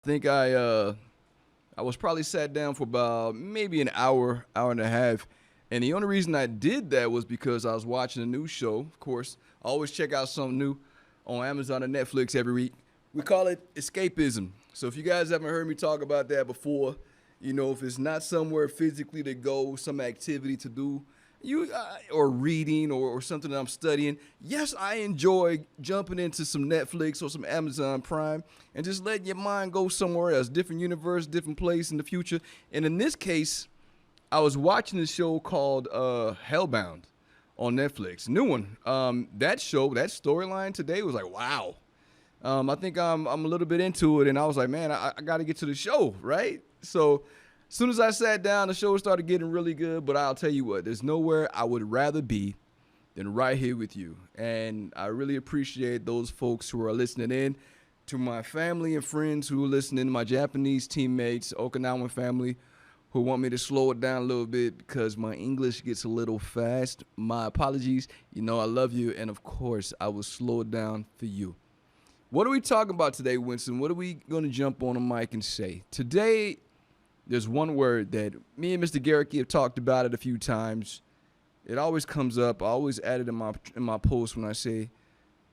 think I was probably sat down for about maybe an hour, hour and a half. And the only reason I did that was because I was watching a new show. Of course, I always check out something new on Amazon and Netflix every week. We call it escapism. So if you guys haven't heard me talk about that before, if it's not somewhere physically to go, some activity to do, or reading or something that I'm studying. Yes, I enjoy jumping into some Netflix or some Amazon Prime and just letting your mind go somewhere else, different universe, different place in the future. And in this case, I was watching a show called Hellbound on Netflix, new one. That show, that storyline today was like, wow. I think I'm a little bit into it, and I was like, man, I got to get to the show, right? So as soon as I sat down, the show started getting really good, but I'll tell you what, there's nowhere I would rather be than right here with you. And I really appreciate those folks who are listening in, to my family and friends who are listening, my Japanese teammates, Okinawan family, who want me to slow it down a little bit because my English gets a little fast. My apologies. I love you, and of course, I will slow it down for you. What are we talking about today, Winston? What are we going to jump on the mic and say? Today, there's one word that me and Mr. Garricky have talked about it a few times. It always comes up. I always add it in my post when I say,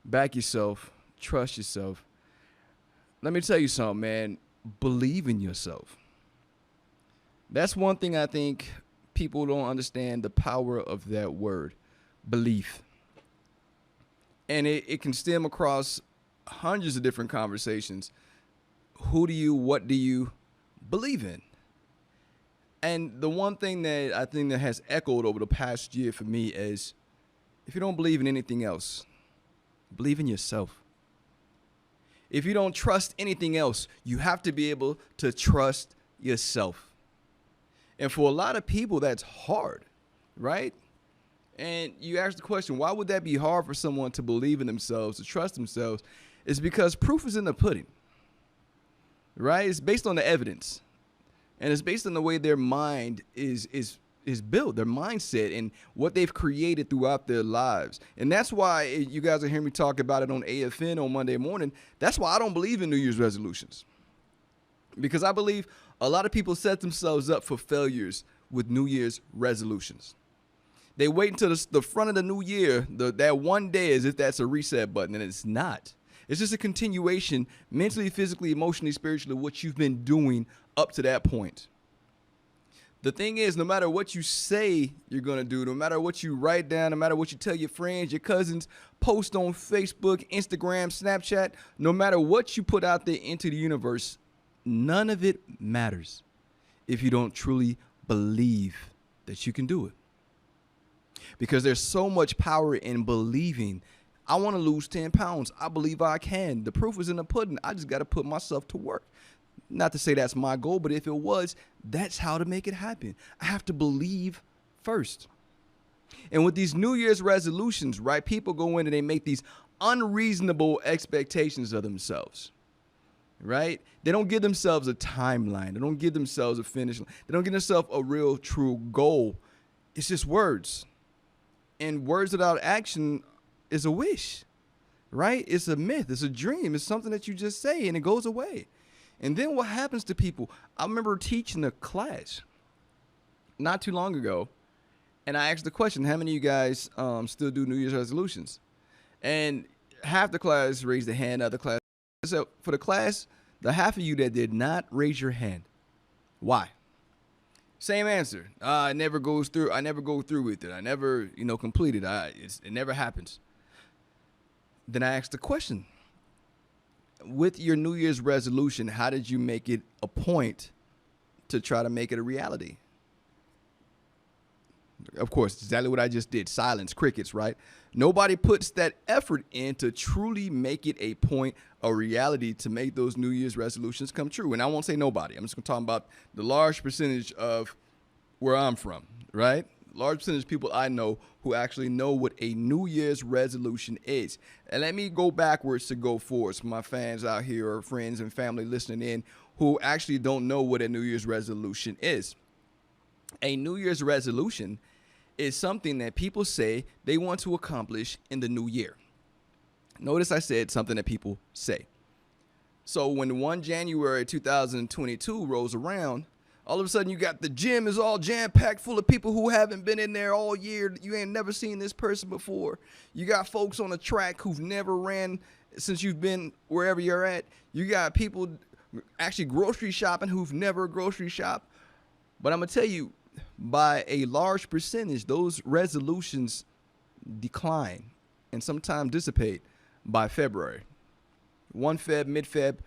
back yourself, trust yourself. Let me tell you something, man. Believe in yourself. That's one thing I think people don't understand the power of that word, belief. And it can stem across hundreds of different conversations. What do you believe in? And the one thing that I think that has echoed over the past year for me is, if you don't believe in anything else, believe in yourself. If you don't trust anything else, you have to be able to trust yourself. And for a lot of people, that's hard, right? And you ask the question, why would that be hard for someone to believe in themselves, to trust themselves? It's because proof is in the pudding, right? It's based on the evidence. And it's based on the way their mind is built, their mindset, and what they've created throughout their lives. And that's why you guys are hearing me talk about it on AFN on Monday morning. That's why I don't believe in New Year's resolutions. Because I believe a lot of people set themselves up for failures with New Year's resolutions. They wait until the front of the new year, that one day, as if that's a reset button, and it's not. It's just a continuation, mentally, physically, emotionally, spiritually, what you've been doing up to that point. The thing is, no matter what you say you're going to do, no matter what you write down, no matter what you tell your friends, your cousins, post on Facebook, Instagram, Snapchat, no matter what you put out there into the universe, none of it matters if you don't truly believe that you can do it. Because there's so much power in believing. I want to lose 10 pounds. I believe I can. The proof is in the pudding. I just got to put myself to work. Not to say that's my goal, but if it was, that's how to make it happen. I have to believe first. And with these New Year's resolutions, right, people go in and they make these unreasonable expectations of themselves, right? They don't give themselves a timeline. They don't give themselves a finish line. They don't give themselves a real, true goal. It's just words. And words without action is a wish, right? It's a myth. It's a dream. It's something that you just say and it goes away. And then what happens to people? I remember teaching a class not too long ago, and I asked the question, how many of you guys still do New Year's resolutions? And half the class raised the hand, other class. So for the class, the half of you that did not raise your hand, why? Same answer. It never goes through. I never go through with it. I never, complete it. It never happens. Then I asked the question, with your New Year's resolution, how did you make it a point to try to make it a reality? Of course, exactly what I just did. Silence, crickets, right? Nobody puts that effort in to truly make it a point, a reality, to make those New Year's resolutions come true. And I won't say nobody. I'm just going to talk about the large percentage of where I'm from, right? Large percentage of people I know who actually know what a New Year's resolution is. And let me go backwards to go forwards. My fans out here, or friends and family listening in, who actually don't know what a New Year's resolution is. A New Year's resolution is something that people say they want to accomplish in the new year. Notice I said something that people say. So when 1 January 2022 rolls around, all of a sudden you got the gym is all jam-packed full of people who haven't been in there all year. You ain't never seen this person before. You got folks on the track who've never ran since you've been wherever you're at. You got people actually grocery shopping who've never grocery shopped. But I'm going to tell you, by a large percentage, those resolutions decline and sometimes dissipate by February. 1 Feb, mid-Feb,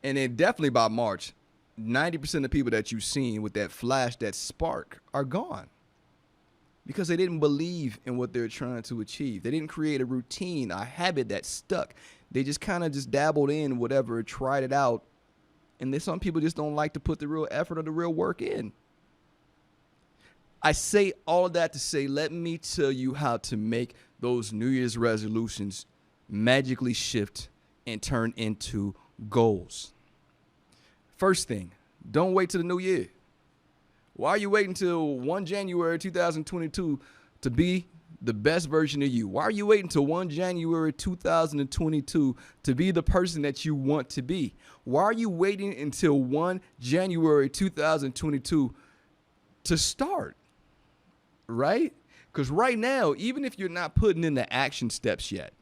and then definitely by March, 90% of people that you've seen with that flash, that spark, are gone because they didn't believe in what they're trying to achieve. They didn't create a routine, a habit that stuck. They just kind of just dabbled in whatever, tried it out, and then some people just don't like to put the real effort or the real work in. I say all of that to say, let me tell you how to make those New Year's resolutions magically shift and turn into goals. First thing, don't wait till the new year. Why are you waiting till 1 January 2022 to be the best version of you? Why are you waiting till 1 January 2022 to be the person that you want to be? Why are you waiting until 1 January 2022 to start? Right? Because right now, even if you're not putting in the action steps yet,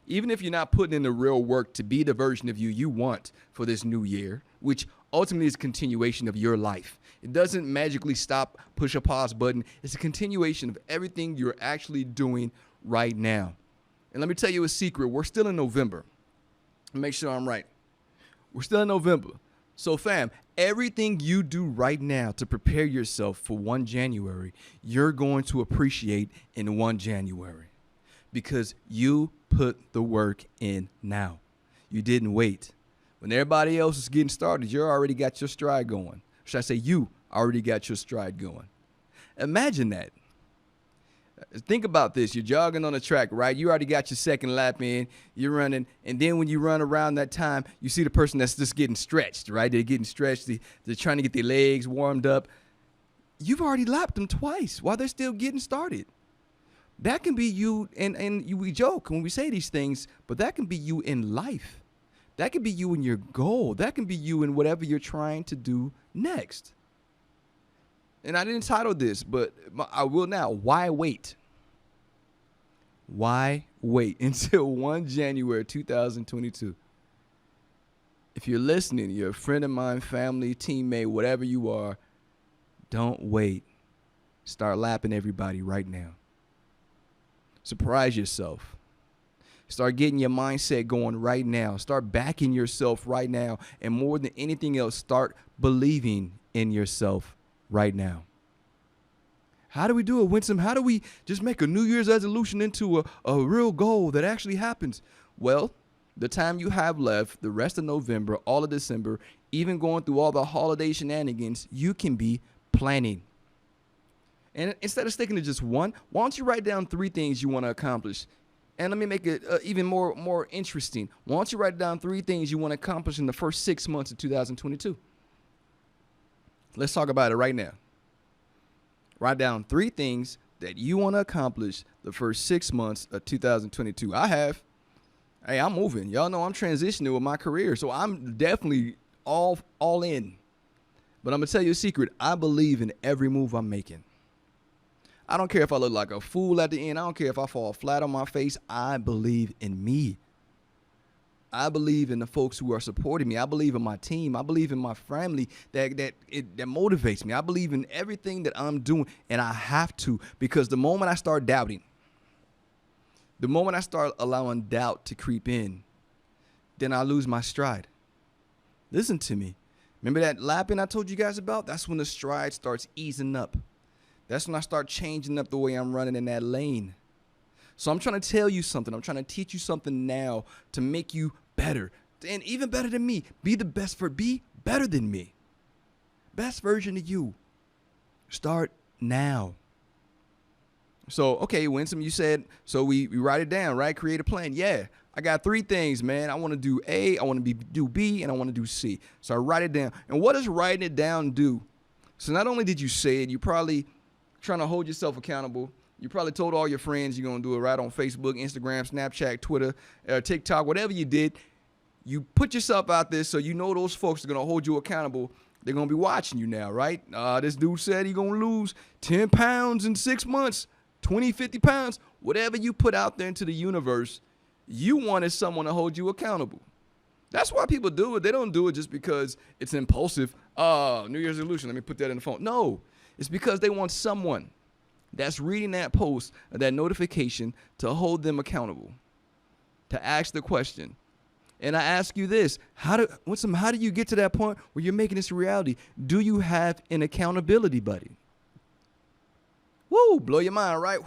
even if you're not putting in the real work to be the version of you want for this new year, which ultimately is a continuation of your life. It doesn't magically stop, push a pause button. It's a continuation of everything you're actually doing right now. And let me tell you a secret. We're still in November. Make sure I'm right. We're still in November. So fam, everything you do right now to prepare yourself for 1 January, you're going to appreciate in 1 January because you put the work in now. You didn't wait. When everybody else is getting started, you already got your stride going. Should I say you already got your stride going? Imagine that. Think about this. You're jogging on the track, right? You already got your second lap in. You're running. And then when you run around that time, you see the person that's just getting stretched, right? They're getting stretched. They're trying to get their legs warmed up. You've already lapped them twice while they're still getting started. That can be you, and we joke when we say these things, but that can be you in life. That can be you in your goal. That can be you in whatever you're trying to do next. And I didn't title this, but I will now. Why wait? Why wait until 1 January 2022? If you're listening, you're a friend of mine, family, teammate, whatever you are, don't wait. Start lapping everybody right now. Surprise yourself. Start getting your mindset going right now. Start backing yourself right now. And more than anything else, start believing in yourself right now. How do we do it, Winsome? How do we just make a New Year's resolution into a real goal that actually happens? Well, the time you have left, the rest of November, all of December, even going through all the holiday shenanigans, you can be planning. And instead of sticking to just one, why don't you write down 3 things you want to accomplish? And let me make it even more interesting. Why don't you write down 3 things you want to accomplish in the first 6 months of 2022? Let's talk about it right now. Write down 3 things that you want to accomplish the first 6 months of 2022. I have. Hey, I'm moving. Y'all know I'm transitioning with my career, so I'm definitely all in. But I'm going to tell you a secret. I believe in every move I'm making. I don't care if I look like a fool at the end. I don't care if I fall flat on my face. I believe in me. I believe in the folks who are supporting me. I believe in my team. I believe in my family that motivates me. I believe in everything that I'm doing, and I have to, because the moment I start doubting, the moment I start allowing doubt to creep in, then I lose my stride. Listen to me. Remember that lapping I told you guys about? That's when the stride starts easing up. That's when I start changing up the way I'm running in that lane. So I'm trying to tell you something. I'm trying to teach you something now to make you better, and even better than me. Be better than me. Best version of you. Start now. So, okay, Winsome, you said, so we write it down, right? Create a plan. Yeah, I got 3 things, man. I want to do A, I want to do B, and I want to do C. So I write it down. And what does writing it down do? So not only did you say it, you probably trying to hold yourself accountable. You probably told all your friends you're going to do it right on Facebook, Instagram, Snapchat, Twitter, TikTok, whatever you did. You put yourself out there so you know those folks are going to hold you accountable. They're going to be watching you now, right? This dude said he's going to lose 10 pounds in 6 months, 20, 50 pounds. Whatever you put out there into the universe, you wanted someone to hold you accountable. That's why people do it. They don't do it just because it's impulsive. New Year's resolution, let me put that in the phone. No, it's because they want someone that's reading that post, that notification, to hold them accountable, to ask the question. And I ask you this, how do you get to that point where you're making this a reality? Do you have an accountability buddy? Woo, blow your mind, right?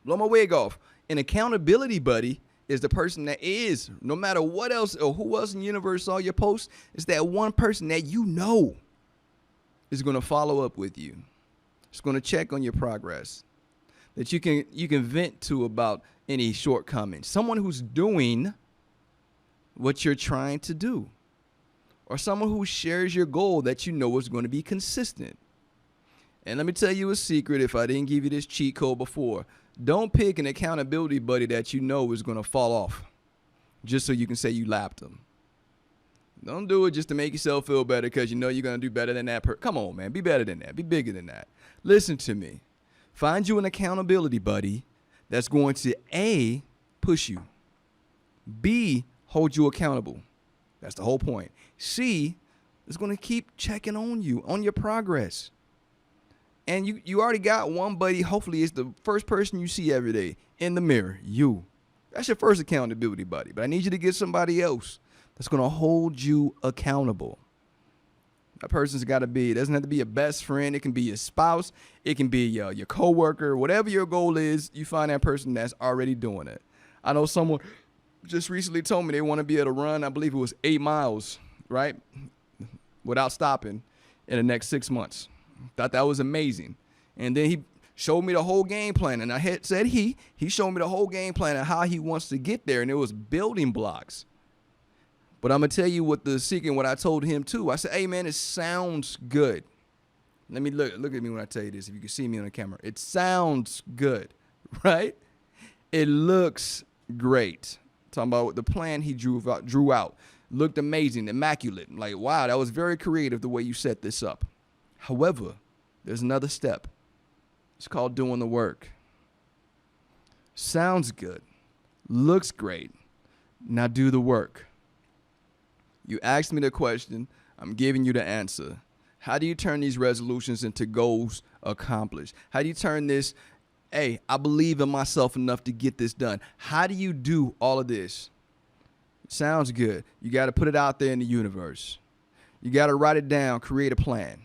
Blow my wig off. An accountability buddy is the person that is, no matter what else or who else in the universe saw your post, it's that one person that you know is going to follow up with you. It's going to check on your progress, that you can vent to about any shortcomings. Someone who's doing what you're trying to do, or someone who shares your goal that you know is going to be consistent. And let me tell you a secret, if I didn't give you this cheat code before. Don't pick an accountability buddy that you know is going to fall off just so you can say you lapped them. Don't do it just to make yourself feel better because you know you're going to do better than that person. Come on, man. Be better than that. Be bigger than that. Listen to me. Find you an accountability buddy that's going to A, push you, B, hold you accountable. That's the whole point. C, is going to keep checking on you, on your progress. And you already got one buddy. Hopefully it's the first person you see every day in the mirror, you. That's your first accountability buddy. But I need you to get somebody else that's going to hold you accountable. That person's got to be, it doesn't have to be your best friend. It can be your spouse. It can be your coworker. Whatever your goal is, you find that person that's already doing it. I know someone just recently told me they want to be able to run, I believe it was 8 miles, right, without stopping in the next 6 months. Thought that was amazing. And then he showed me the whole game plan. And I had said he showed me the whole game plan and how he wants to get there. And it was building blocks. But I'm going to tell you what the secret, what I told him too. I said, hey, man, it sounds good. Let me look at me when I tell you this, if you can see me on the camera. It sounds good, right? It looks great. Talking about the plan he drew out. Looked amazing, immaculate. Like, wow, that was very creative the way you set this up. However, there's another step. It's called doing the work. Sounds good. Looks great. Now do the work. You asked me the question. I'm giving you the answer. How do you turn these resolutions into goals accomplished? How do you turn this, hey, I believe in myself enough to get this done? How do you do all of this? Sounds good. You got to put it out there in the universe. You got to write it down, create a plan.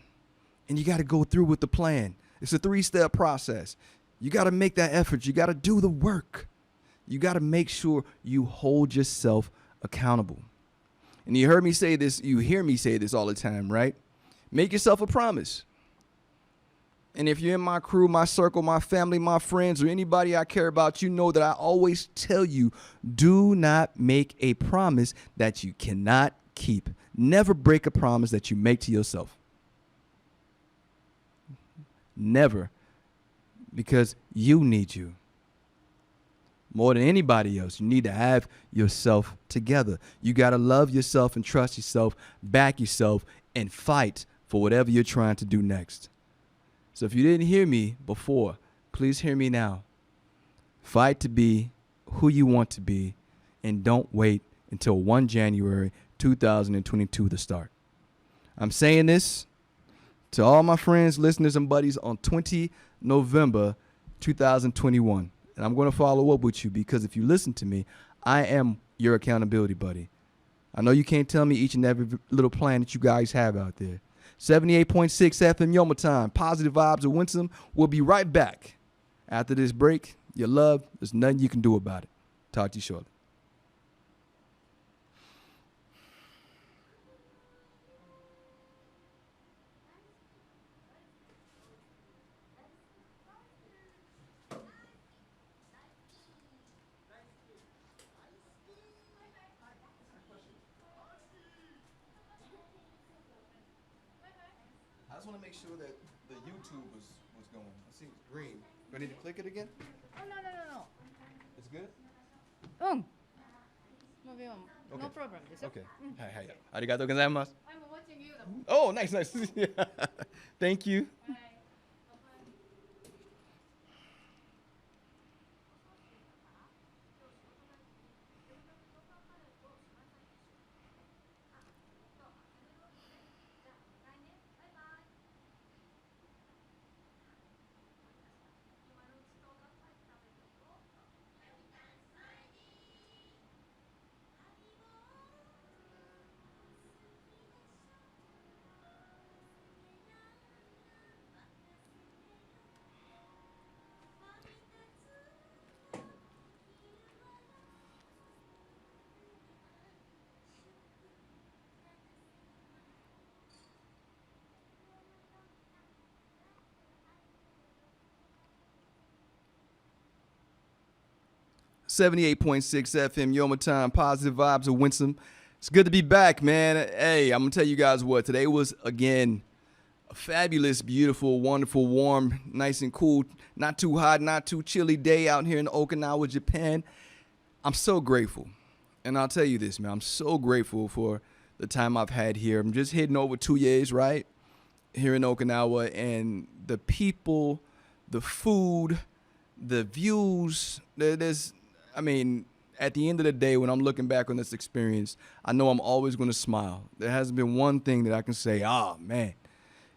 And you got to go through with the plan. It's a 3-step process. You got to make that effort. You got to do the work. You got to make sure you hold yourself accountable. And you hear me say this all the time, right? Make yourself a promise. And if you're in my crew, my circle, my family, my friends, or anybody I care about, you know that I always tell you, do not make a promise that you cannot keep. Never break a promise that you make to yourself. Never. Because you need you. More than anybody else, you need to have yourself together. You got to love yourself and trust yourself, back yourself, and fight for whatever you're trying to do next. So if you didn't hear me before, please hear me now. Fight to be who you want to be, and don't wait until 1 January 2022 to start. I'm saying this to all my friends, listeners, and buddies on 20 November 2021. And I'm going to follow up with you because if you listen to me, I am your accountability buddy. I know you can't tell me each and every little plan that you guys have out there. 78.6 FM Yoma Time. Positive vibes of Winsome. We'll be right back. After this break, your love, there's nothing you can do about it. Talk to you shortly. I just want to make sure that the YouTube was going. I see it's green. Do I need to click it again? Oh, no. It's good? Okay. No problem ですよ。Okay. うん。はいはい。ありがとうございます。I'm watching you だもん。Oh, nice, nice. Yeah. Thank you. はい。78.6 FM, Yoma Time, positive vibes of Winsome. It's good to be back, man. Hey, I'm going to tell you guys what. Today was, again, a fabulous, beautiful, wonderful, warm, nice and cool, not too hot, not too chilly day out here in Okinawa, Japan. I'm so grateful. And I'll tell you this, man. I'm so grateful for the time I've had here. I'm just hitting over 2 years, right? Here in Okinawa. And the people, the food, the views, I mean, at the end of the day, when I'm looking back on this experience, I know I'm always going to smile. There hasn't been one thing that I can say, oh, man.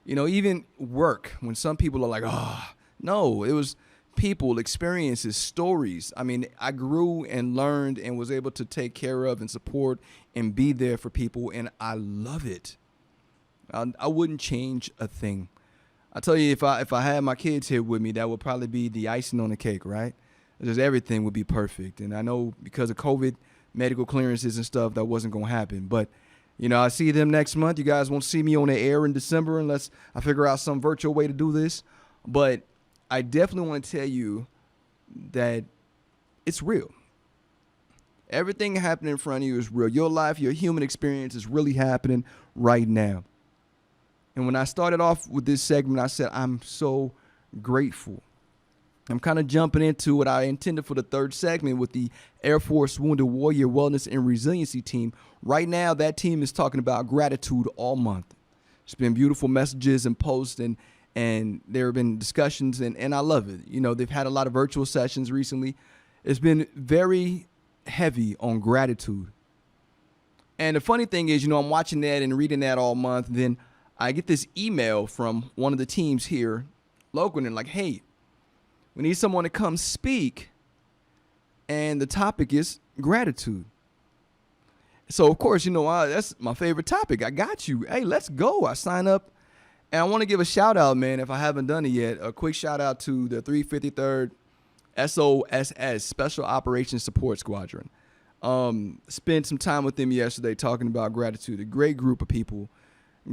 You know, even work, when some people are like, oh, no, it was people, experiences, stories. I mean, I grew and learned and was able to take care of and support and be there for people, and I love it. I wouldn't change a thing. I tell you, if I had my kids here with me, that would probably be the icing on the cake, right? Just everything would be perfect. And I know because of COVID, medical clearances and stuff, that wasn't going to happen. But, you know, I see them next month. You guys won't see me on the air in December unless I figure out some virtual way to do this. But I definitely want to tell you that it's real. Everything happening in front of you is real. Your life, your human experience is really happening right now. And when I started off with this segment, I said, I'm so grateful. I'm kind of jumping into what I intended for the third segment with the Air Force Wounded Warrior Wellness and Resiliency Team. Right now, that team is talking about gratitude all month. It's been beautiful messages and posts, and there have been discussions, and I love it. You know, they've had a lot of virtual sessions recently. It's been very heavy on gratitude. And the funny thing is, you know, I'm watching that and reading that all month, and then I get this email from one of the teams here locally, and like, hey, we need someone to come speak, and the topic is gratitude. So, of course, you know, that's my favorite topic. I got you. Hey, let's go. I sign up, and I want to give a shout-out, man, if I haven't done it yet, a quick shout-out to the 353rd SOSS, Special Operations Support Squadron. Spent some time with them yesterday talking about gratitude. A great group of people,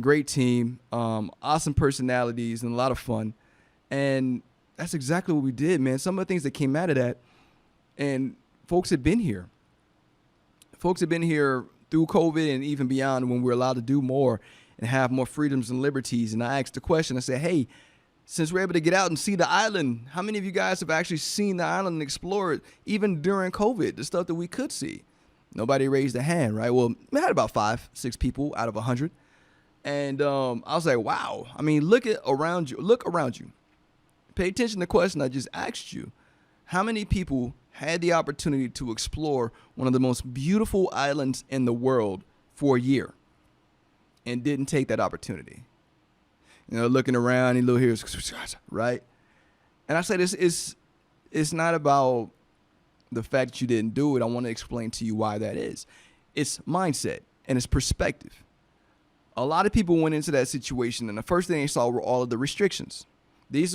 great team, awesome personalities, and a lot of fun. And that's exactly what we did, man. Some of the things that came out of that, and folks have been here. Folks have been here through COVID and even beyond when we're allowed to do more and have more freedoms and liberties. And I asked the question, I said, hey, since we're able to get out and see the island, how many of you guys have actually seen the island and explored it, even during COVID, the stuff that we could see? Nobody raised a hand, right? Well, we had about 5-6 people out of 100. And I was like, wow. I mean, look around you. Look around you. Pay attention to the question I just asked you. How many people had the opportunity to explore one of the most beautiful islands in the world for a year and didn't take that opportunity? You know, looking around, and little here, right? And I say this is, it's not about the fact that you didn't do it. I want to explain to you why that is. It's mindset and it's perspective. A lot of people went into that situation, and the first thing they saw were all of the restrictions. This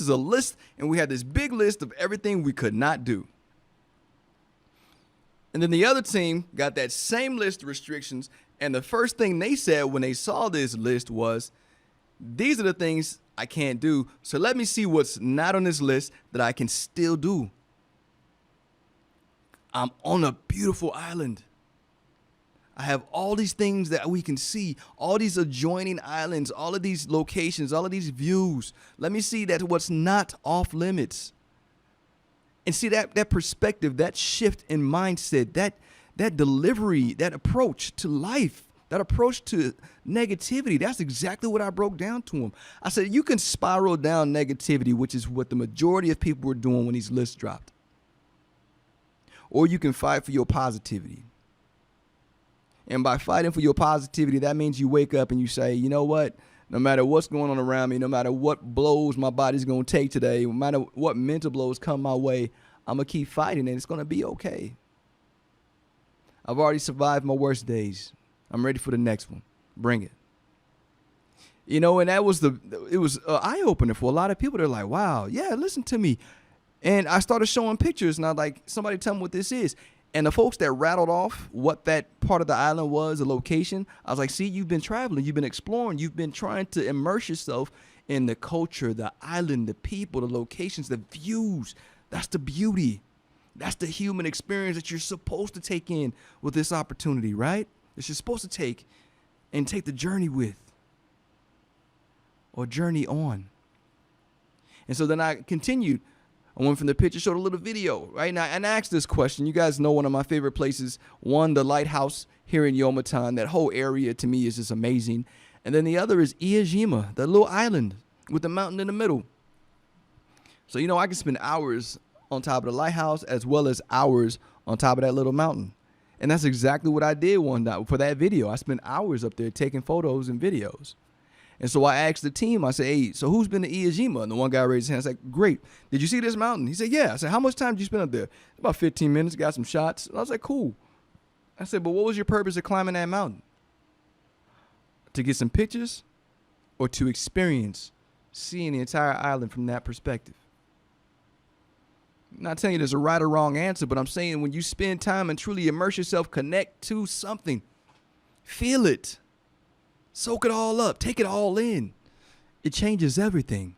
is a list, and we had this big list of everything we could not do. And then the other team got that same list of restrictions, and the first thing they said when they saw this list was, these are the things I can't do, so let me see what's not on this list that I can still do. I'm on a beautiful island. I have all these things that we can see, all these adjoining islands, all of these locations, all of these views. Let me see that what's not off limits. And see that perspective, that shift in mindset, that delivery, that approach to life, that approach to negativity, that's exactly what I broke down to him. I said, you can spiral down negativity, which is what the majority of people were doing when these lists dropped. Or you can fight for your positivity. And by fighting for your positivity, that means you wake up and you say, you know what? No matter what's going on around me, no matter what blows my body's going to take today, no matter what mental blows come my way, I'm going to keep fighting and it's going to be okay. I've already survived my worst days. I'm ready for the next one. Bring it. You know, and it was an eye-opener for a lot of people. They're like, wow, yeah, listen to me. And I started showing pictures, and I was like, somebody tell me what this is. And the folks that rattled off what that part of the island was, the location, I was like, see, you've been traveling, you've been exploring, you've been trying to immerse yourself in the culture, the island, the people, the locations, the views. That's the beauty. That's the human experience that you're supposed to take in with this opportunity, right? That you're supposed to take and take the journey with or journey on. And so then I continued. I went from the picture, showed a little video, right? And I asked this question. You guys know one of my favorite places. One, the lighthouse here in Yomatan. That whole area to me is just amazing. And then the other is Iajima, the little island with the mountain in the middle. So, you know, I can spend hours on top of the lighthouse as well as hours on top of that little mountain. And that's exactly what I did one night for that video. I spent hours up there taking photos and videos. And so I asked the team, I said, hey, so who's been to Iajima? And the one guy raised his hand. I said, great. Did you see this mountain? He said, yeah. I said, how much time did you spend up there? About 15 minutes, got some shots. And I was like, cool. I said, but what was your purpose of climbing that mountain? To get some pictures or to experience seeing the entire island from that perspective? I'm not telling you there's a right or wrong answer, but I'm saying when you spend time and truly immerse yourself, connect to something, feel it. Soak it all up. Take it all in. It changes everything.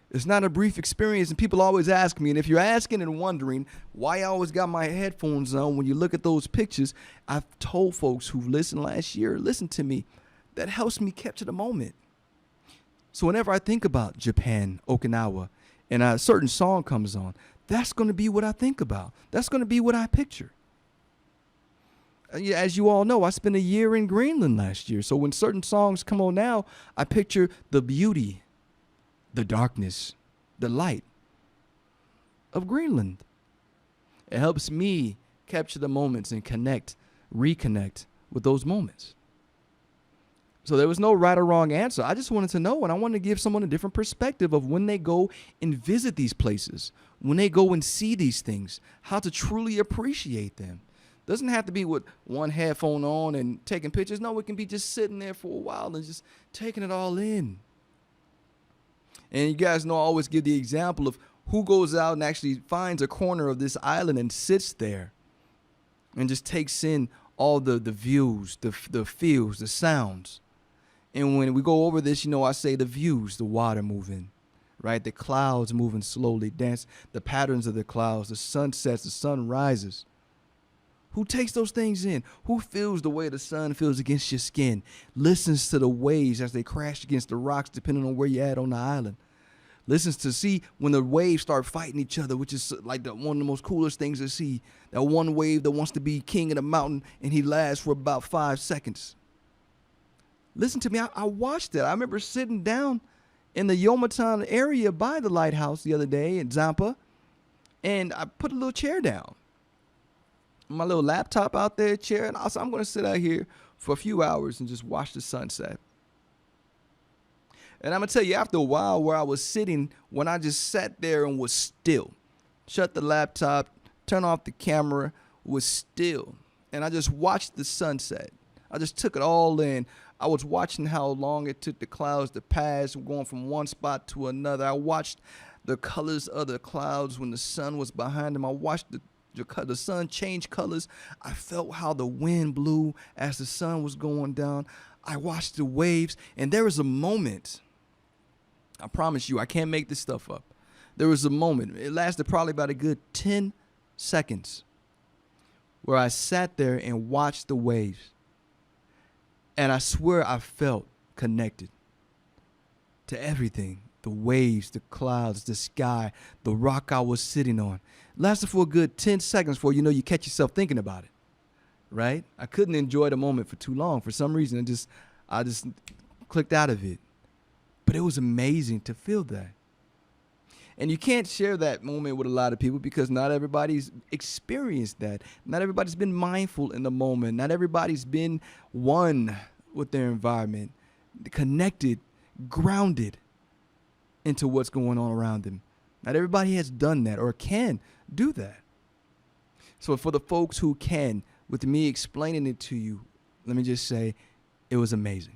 It's not a brief experience, and people always ask me, and if you're asking and wondering why I always got my headphones on when you look at those pictures, I've told folks who've listened last year, listen to me, that helps me capture the moment. So whenever I think about Japan, Okinawa, and a certain song comes on, that's going to be what I think about. That's going to be what I picture. As you all know, I spent a year in Greenland last year. So when certain songs come on now, I picture the beauty, the darkness, the light of Greenland. It helps me capture the moments and reconnect with those moments. So there was no right or wrong answer. I just wanted to know, and I wanted to give someone a different perspective of when they go and visit these places, when they go and see these things, how to truly appreciate them. Doesn't have to be with one headphone on and taking pictures. No, it can be just sitting there for a while and just taking it all in. And you guys know I always give the example of who goes out and actually finds a corner of this island and sits there and just takes in all the views, the feels, the sounds. And when we go over this, you know, I say the views, the water moving, right? The clouds moving slowly, dance, the patterns of the clouds, the sunsets, the sunrises. Who takes those things in? Who feels the way the sun feels against your skin? Listens to the waves as they crash against the rocks, depending on where you're at on the island. Listens to see when the waves start fighting each other, which is like one of the most coolest things to see. That one wave that wants to be king of the mountain, and he lasts for about 5 seconds. Listen to me. I watched that. I remember sitting down in the Yomatan area by the lighthouse the other day in Zampa, and I put a little chair down. My little laptop out there, chair, and also I'm going to sit out here for a few hours and just watch the sunset. And I'm going to tell you, after a while where I was sitting, when I just sat there and was still, shut the laptop, turn off the camera, was still, and I just watched the sunset. I just took it all in. I was watching how long it took the clouds to pass, going from one spot to another. I watched the colors of the clouds when the sun was behind them. I watched the sun change colors. I felt how the wind blew as the sun was going down. I watched the waves, and there was a moment, I promise you, I can't make this stuff up. There was a moment, it lasted probably about a good 10 seconds, where I sat there and watched the waves. And I swear I felt connected to everything. The waves, the clouds, the sky, the rock I was sitting on. Lasted for a good 10 seconds before you know you catch yourself thinking about it. right? I couldn't enjoy the moment for too long. For some reason, I just clicked out of it. But it was amazing to feel that. And you can't share that moment with a lot of people because not everybody's experienced that. Not everybody's been mindful in the moment. Not everybody's been one with their environment, connected, grounded into what's going on around them. Not everybody has done that or can do that. So for the folks who can, with me explaining it to you, let me just say it was amazing.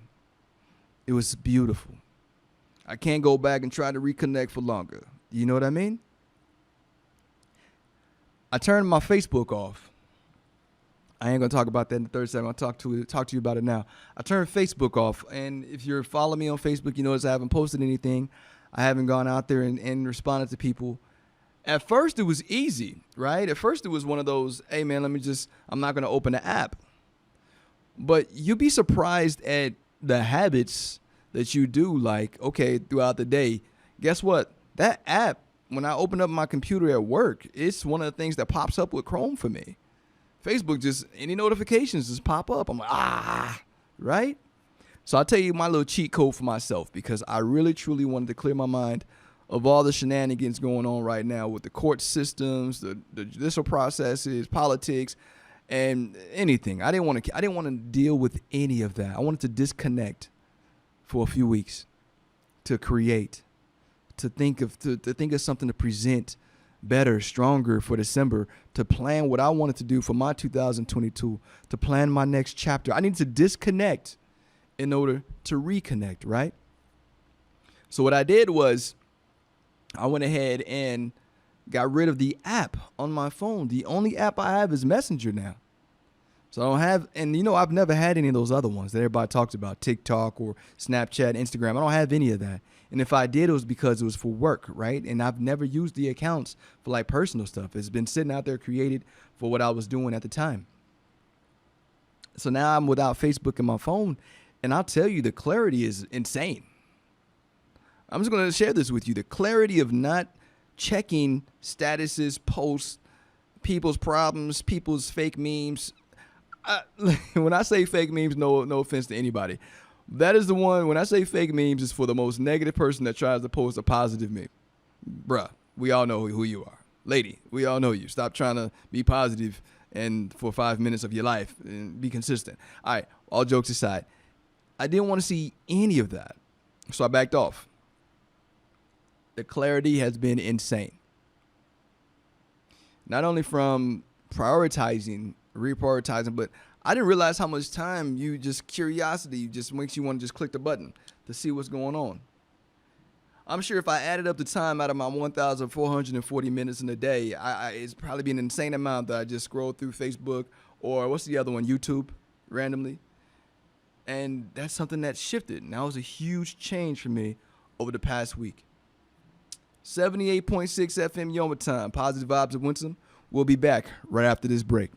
It was beautiful. I can't go back and try to reconnect for longer. You know what I mean? I turned my Facebook off. I ain't gonna talk about that in the third segment. I'll talk to you about it now. I turned Facebook off, and if you're following me on Facebook, you notice I haven't posted anything. I haven't gone out there and responded to people. At first, it was easy, right? At first, it was one of those, hey man, I'm not gonna open the app. But you'll be surprised at the habits that you do, like, okay, throughout the day. Guess what? That app, when I open up my computer at work, it's one of the things that pops up with Chrome for me. Facebook, just any notifications just pop up. I'm like, right? So I'll tell you my little cheat code for myself because I really, truly wanted to clear my mind of all the shenanigans going on right now with the court systems, the judicial processes, politics, and anything. I didn't want to deal with any of that. I wanted to disconnect for a few weeks, to create, to think of something to present better, stronger for December, to plan what I wanted to do for my 2022, to plan my next chapter. I need to disconnect in order to reconnect, right? So what I did was I went ahead and got rid of the app on my phone. The only app I have is Messenger now. So I don't have, and I've never had any of those other ones that everybody talks about, TikTok or Snapchat, Instagram. I don't have any of that. And if I did, it was because it was for work, right? And I've never used the accounts for like personal stuff. It's been sitting out there created for what I was doing at the time. So now I'm without Facebook in my phone, and I'll tell you the clarity is insane. I'm just going to share this with you. The clarity of not checking statuses, posts, people's problems, people's fake memes. When I say fake memes, no offense to anybody. That is the one, when I say fake memes, it's for the most negative person that tries to post a positive meme. Bruh, we all know who you are. Lady, we all know you. Stop trying to be positive and for 5 minutes of your life and be consistent. All right, all jokes aside, I didn't want to see any of that. So I backed off. The clarity has been insane. Not only from reprioritizing, but I didn't realize how much time curiosity just makes you want to just click the button to see what's going on. I'm sure if I added up the time out of my 1,440 minutes in a day, it's probably be an insane amount that I just scroll through Facebook or what's the other one, YouTube, randomly. And that's something that shifted. And that was a huge change for me over the past week. 78.6 FM Yoma Time, Positive Vibes of Winston. We'll be back right after this break.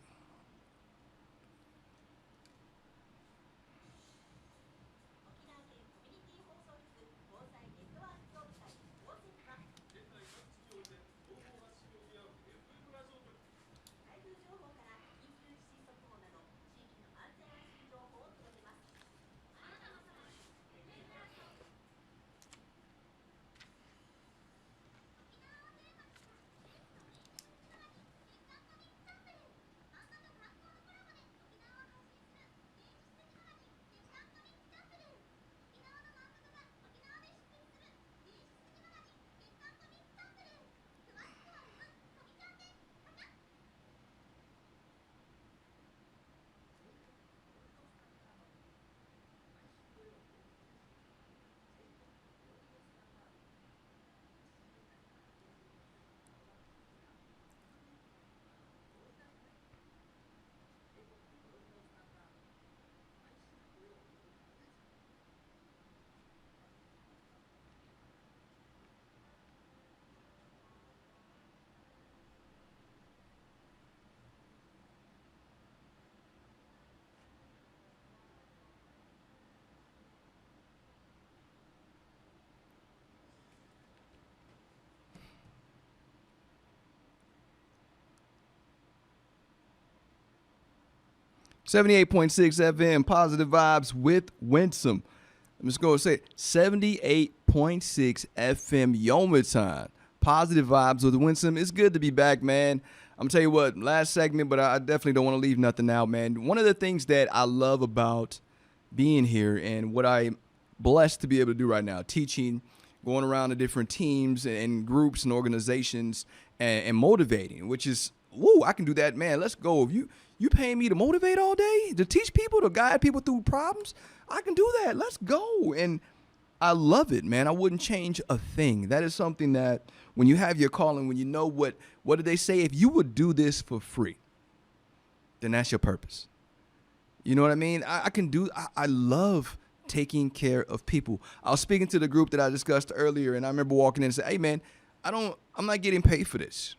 78.6 FM, positive vibes with Winsome. I'm just going to say 78.6 FM Yomitan. Positive vibes with Winsome. It's good to be back, man. I'm going to tell you what, last segment, but I definitely don't want to leave nothing out, man. One of the things that I love about being here and what I'm blessed to be able to do right now, teaching, going around to different teams and groups and organizations and motivating, which is, woo, I can do that, man. Let's go. If you paying me to motivate all day, to teach people, to guide people through problems, I can do that. Let's go. And I love it, man. I wouldn't change a thing. That is something that when you have your calling, when you know what do they say? If you would do this for free, then that's your purpose. You know what I mean? I love taking care of people. I was speaking to the group that I discussed earlier, and I remember walking in and saying, hey, man, I'm not getting paid for this.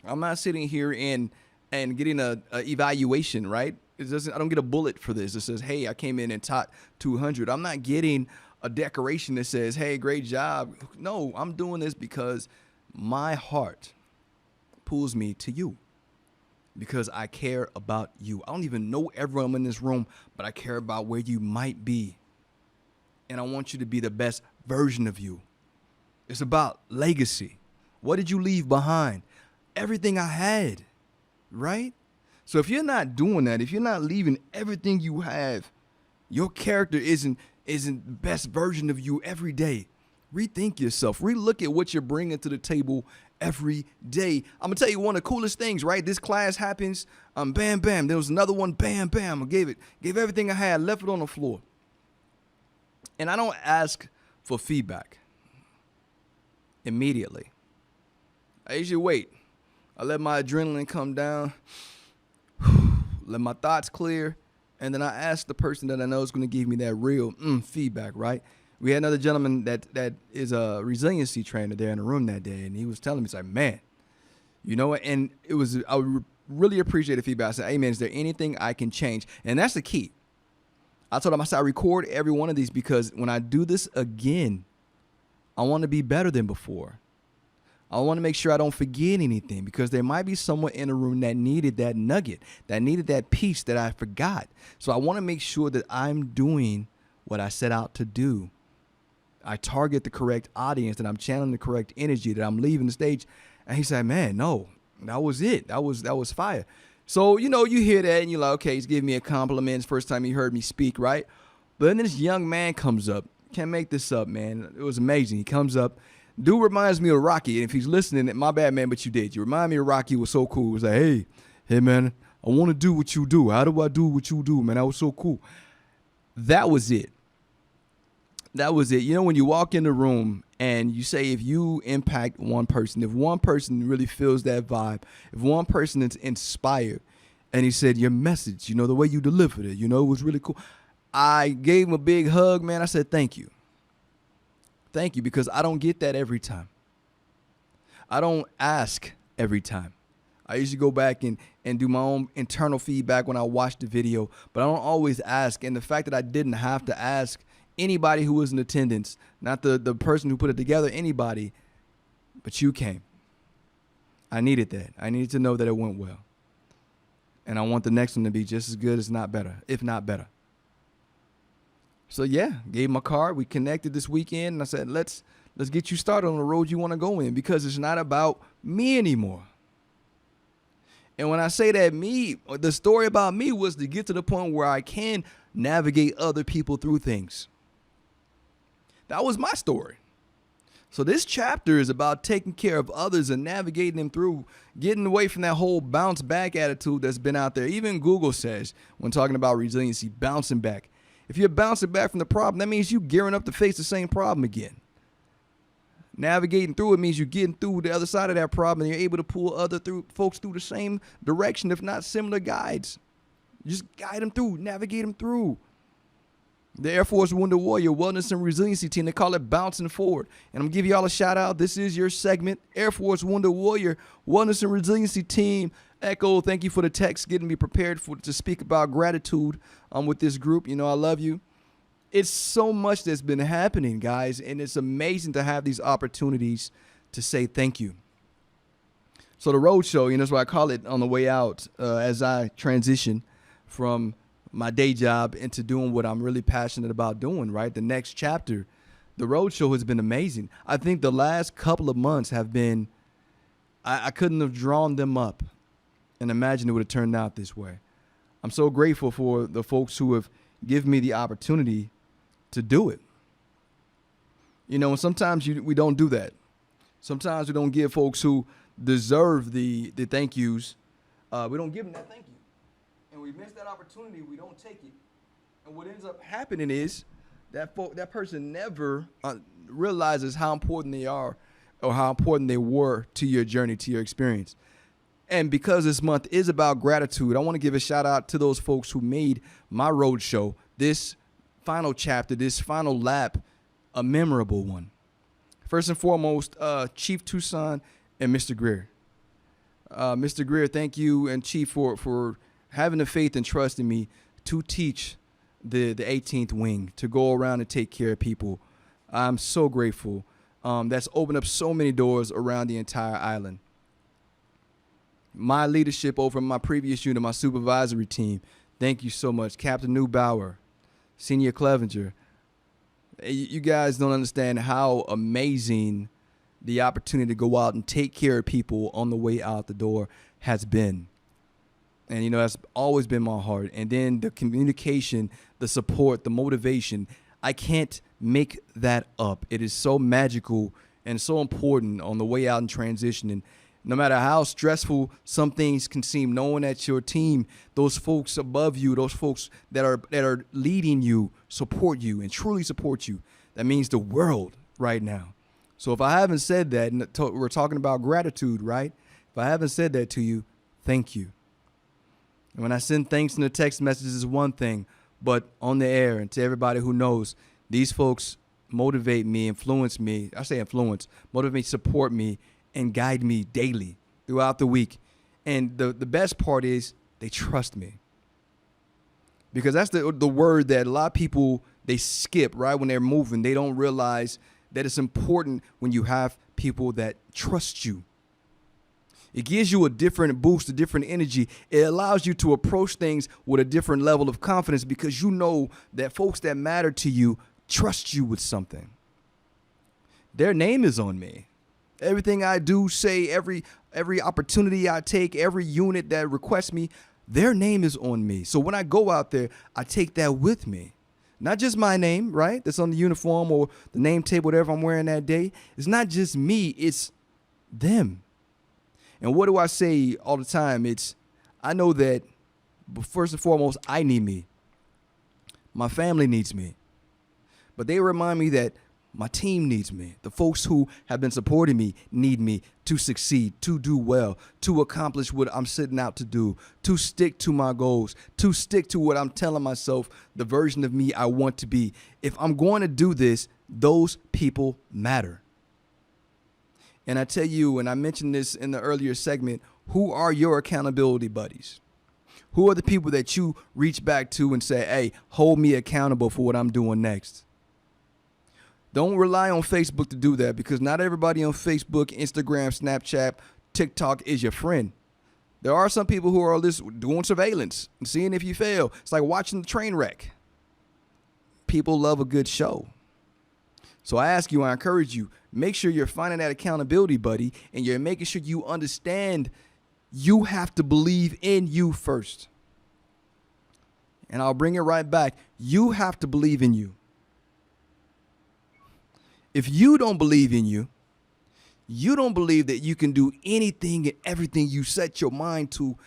I'm not sitting here and getting a evaluation, right? I don't get a bullet for this. It says, hey, I came in and taught 200. I'm not getting a decoration that says, hey, great job. No, I'm doing this because my heart pulls me to you, because I care about you. I don't even know everyone in this room, but I care about where you might be. And I want you to be the best version of you. It's about legacy. What did you leave behind? Everything I had, right? So if you're not doing that, if you're not leaving everything you have, your character isn't the best version of you every day. Rethink yourself. Relook at what you're bringing to the table every day. I'm going to tell you one of the coolest things, right? This class happens, bam, bam. There was another one, bam, bam. I gave everything I had, left it on the floor. And I don't ask for feedback immediately. I usually wait. I let my adrenaline come down, let my thoughts clear, and then I ask the person that I know is going to give me that real feedback, right? We had another gentleman that is a resiliency trainer there in the room that day, and he was telling me, he's like, man, you know what? And I would really appreciate the feedback. I said, hey, man, is there anything I can change? And that's the key. I told him, I said, I record every one of these because when I do this again, I want to be better than before. I want to make sure I don't forget anything, because there might be someone in the room that needed that nugget, that needed that piece that I forgot. So I want to make sure that I'm doing what I set out to do. I target the correct audience, that I'm channeling the correct energy, that I'm leaving the stage. And he said, man, no, that was it. That was fire. So, you know, you hear that and you're like, okay, he's giving me a compliment. It's the first time he heard me speak, right? But then this young man comes up. Can't make this up, man. It was amazing. He comes up. Dude reminds me of Rocky. And if he's listening, my bad, man, but you did. You remind me of Rocky. It was so cool. It was like, hey, man, I want to do what you do. How do I do what you do, man? That was so cool. That was it. That was it. You know, when you walk in the room and you say, if you impact one person, if one person really feels that vibe, if one person is inspired, and he said, your message, you know, the way you delivered it, you know, it was really cool. I gave him a big hug, man. I said, thank you. Thank you, because I don't get that every time. I don't ask every time. I usually go back and do my own internal feedback when I watch the video, but I don't always ask. And the fact that I didn't have to ask anybody who was in attendance, not the person who put it together, anybody, but you came. I needed that. I needed to know that it went well. And I want the next one to be just as good, as not better, if not better. So yeah, gave him a card. We connected this weekend, and I said, let's get you started on the road you want to go in, because it's not about me anymore. And when I say that, the story about me was to get to the point where I can navigate other people through things. That was my story. So this chapter is about taking care of others and navigating them through, getting away from that whole bounce back attitude that's been out there. Even Google says, when talking about resiliency, bouncing back. If you're bouncing back from the problem, that means you gearing up to face the same problem again. Navigating through it means you're getting through the other side of that problem, and you're able to pull folks through the same direction, if not similar guides. Just guide them through, navigate them through. The Air Force Wounded Warrior Wellness and Resiliency Team, they call it Bouncing Forward. And I'm going to give y'all a shout out. This is your segment, Air Force Wounded Warrior Wellness and Resiliency Team. Echo, thank you for the text, getting me prepared to speak about gratitude with this group. You know, I love you. It's so much that's been happening, guys, and it's amazing to have these opportunities to say thank you. So the road show, you know, that's what I call it on the way out as I transition from my day job into doing what I'm really passionate about doing, right? The next chapter. The road show has been amazing. I think the last couple of months have been, I couldn't have drawn them up and imagined it would have turned out this way. I'm so grateful for the folks who have given me the opportunity to do it. You know, and sometimes we don't do that. Sometimes we don't give folks who deserve the thank yous. We don't give them that thank you. And we miss that opportunity. We don't take it. And what ends up happening is that person never realizes how important they are or how important they were to your journey, to your experience. And because this month is about gratitude, I want to give a shout out to those folks who made my road show, this final chapter, this final lap, a memorable one. First and foremost, Chief Tucson and Mr. Greer. Mr. Greer, thank you, and Chief, for having the faith and trust in me to teach the 18th wing, to go around and take care of people. I'm so grateful. That's opened up so many doors around the entire island. My leadership over my previous unit, my supervisory team, thank you so much. Captain Neubauer, Senior Clevenger. You guys don't understand how amazing the opportunity to go out and take care of people on the way out the door has been. And, you know, that's always been my heart. And then the communication, the support, the motivation, I can't make that up. It is so magical and so important on the way out and transitioning. No matter how stressful some things can seem, knowing that your team, those folks above you, those folks that are leading you, support you and truly support you, that means the world right now. So if I haven't said that, and we're talking about gratitude, right? If I haven't said that to you, thank you. And when I send thanks in the text messages is one thing, but on the air and to everybody who knows, these folks motivate me, influence me. I say influence, motivate, support me, and guide me daily throughout the week. And the best part is they trust me. Because that's the word that a lot of people, they skip, right? When they're moving, they don't realize that it's important when you have people that trust you. It gives you a different boost, a different energy. It allows you to approach things with a different level of confidence because you know that folks that matter to you trust you with something. Their name is on me. Everything I do, say, every opportunity I take, every unit that requests me, their name is on me. So when I go out there, I take that with me. Not just my name, right? That's on the uniform or the name table, whatever I'm wearing that day. It's not just me, it's them. And what do I say all the time? I know that first and foremost, I need me. My family needs me. But they remind me that my team needs me. The folks who have been supporting me need me to succeed, to do well, to accomplish what I'm setting out to do, to stick to my goals, to stick to what I'm telling myself, the version of me I want to be. If I'm going to do this, those people matter. And I tell you, and I mentioned this in the earlier segment, who are your accountability buddies? Who are the people that you reach back to and say, hey, hold me accountable for what I'm doing next? Don't rely on Facebook to do that because not everybody on Facebook, Instagram, Snapchat, TikTok is your friend. There are some people who are doing surveillance and seeing if you fail. It's like watching the train wreck. People love a good show. So I ask you, I encourage you, make sure you're finding that accountability buddy and you're making sure you understand you have to believe in you first. And I'll bring it right back. You have to believe in you. If you don't believe in you, you don't believe that you can do anything and everything you set your mind to,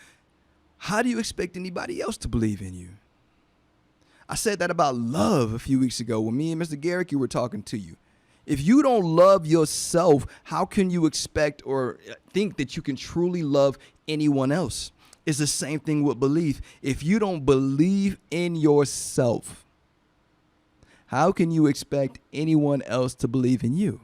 how do you expect anybody else to believe in you? I said that about love a few weeks ago when me and Mr. Garrick were talking to you. If you don't love yourself, how can you expect or think that you can truly love anyone else? It's the same thing with belief. If you don't believe in yourself, how can you expect anyone else to believe in you?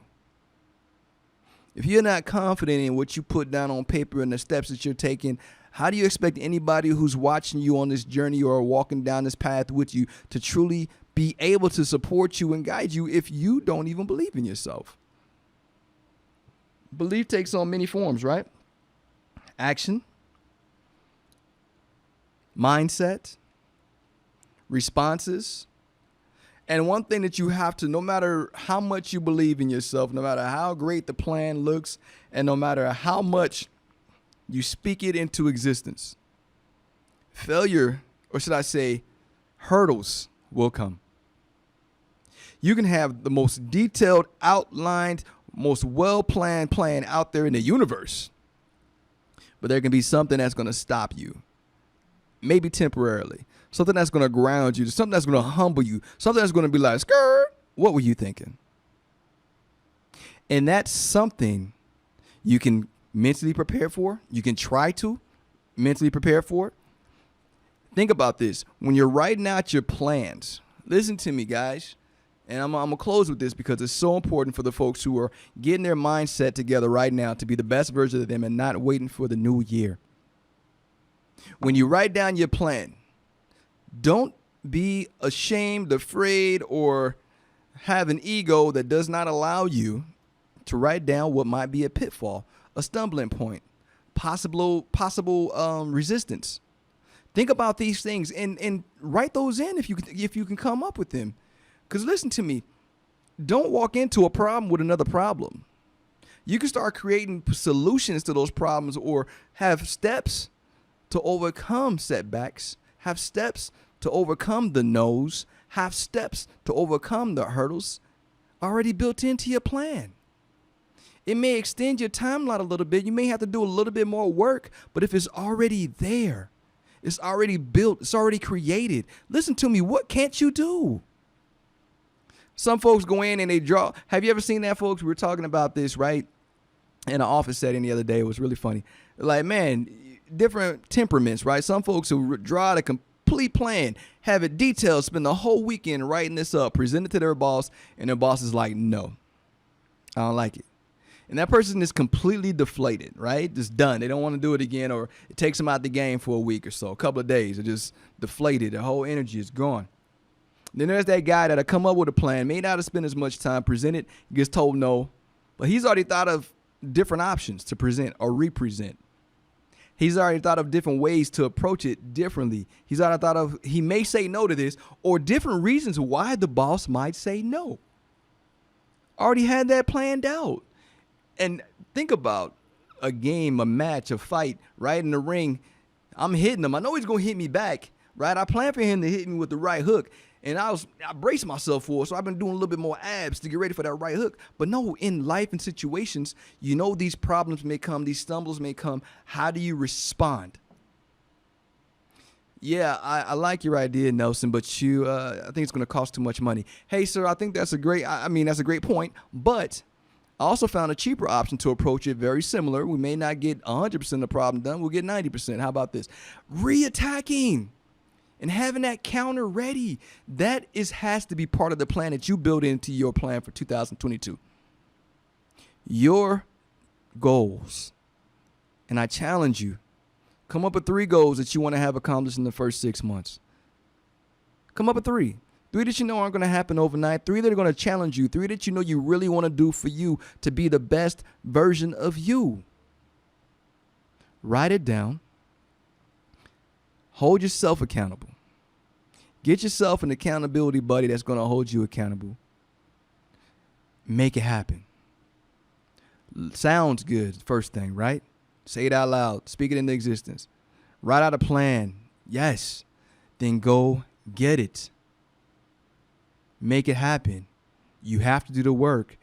If you're not confident in what you put down on paper and the steps that you're taking, how do you expect anybody who's watching you on this journey or walking down this path with you to truly be able to support you and guide you if you don't even believe in yourself? Belief takes on many forms, right? Action, mindset, responses. And one thing that you have to, no matter how much you believe in yourself, no matter how great the plan looks, and no matter how much you speak it into existence, failure, or should I say, hurdles will come. You can have the most detailed, outlined, most well-planned plan out there in the universe, but there can be something that's going to stop you, maybe temporarily. Something that's going to ground you, something that's going to humble you, something that's going to be like, skirt, what were you thinking? And that's something you can mentally prepare for. You can try to mentally prepare for it. Think about this. When you're writing out your plans, listen to me, guys. And I'm going to close with this because it's so important for the folks who are getting their mindset together right now to be the best version of them and not waiting for the new year. When you write down your plan, don't be ashamed, afraid, or have an ego that does not allow you to write down what might be a pitfall, a stumbling point, possible resistance. Think about these things and write those in if you can come up with them. Because listen to me, don't walk into a problem with another problem. You can start creating solutions to those problems or have steps to overcome setbacks, have steps to overcome the no's, have steps to overcome the hurdles already built into your plan. It may extend your timeline a little bit. You may have to do a little bit more work, but if it's already there, it's already built, it's already created. Listen to me, what can't you do? Some folks go in and they draw. Have you ever seen that, folks? We were talking about this, right? In an office setting the other day. It was really funny. Like, man, different temperaments, right? Some folks who draw a complete plan, have it detailed, spend the whole weekend writing this up, present it to their boss, and their boss is like, no, I don't like it. And that person is completely deflated, right? Just done. They don't want to do it again, or it takes them out the game for a week or so, a couple of days. They're just deflated. Their whole energy is gone. Then there's that guy that'll come up with a plan, may not have spent as much time, present it, gets told no, but he's already thought of different options to present or represent. He's already thought of different ways to approach it differently. He's already thought of, he may say no to this, or different reasons why the boss might say no. Already had that planned out. And think about a game, a match, a fight, right in the ring. I'm hitting him. I know he's going to hit me back, right? I plan for him to hit me with the right hook. And I braced myself for it, so I've been doing a little bit more abs to get ready for that right hook. But no, in life and situations, you know these problems may come, these stumbles may come. How do you respond? Yeah, I like your idea, Nelson, but I think it's going to cost too much money. Hey, sir, I think that's a great point. But I also found a cheaper option to approach it, very similar. We may not get 100% of the problem done. We'll get 90%. How about this? Reattacking. And having that counter ready, that has to be part of the plan that you build into your plan for 2022. Your goals, and I challenge you, come up with 3 goals that you want to have accomplished in the first 6 months. Come up with 3. 3 that you know aren't going to happen overnight. 3 that are going to challenge you. 3 that you know you really want to do for you to be the best version of you. Write it down. Hold yourself accountable. Get yourself an accountability buddy that's going to hold you accountable. Make it happen. Sounds good, first thing, right? Say it out loud. Speak it into existence. Write out a plan. Yes. Then go get it. Make it happen. You have to do the work.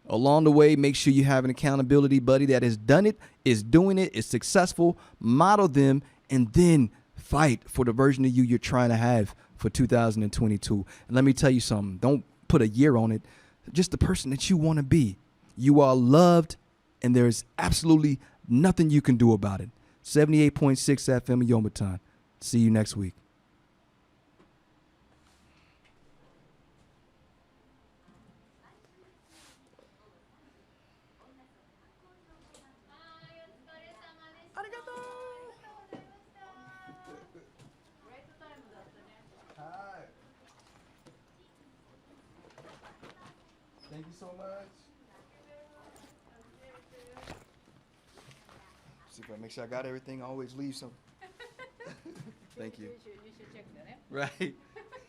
Along the way, make sure you have an accountability buddy that has done it, is doing it, is successful. Model them, and then fight for the version of you you're trying to have for 2022. And let me tell you something. Don't put a year on it. Just the person that you want to be. You are loved, and there's absolutely nothing you can do about it. 78.6 FM Yomaton. See you next week. Thank you so much. See if I make sure I got everything. I always leave some. Thank you. You should check that, eh? Right.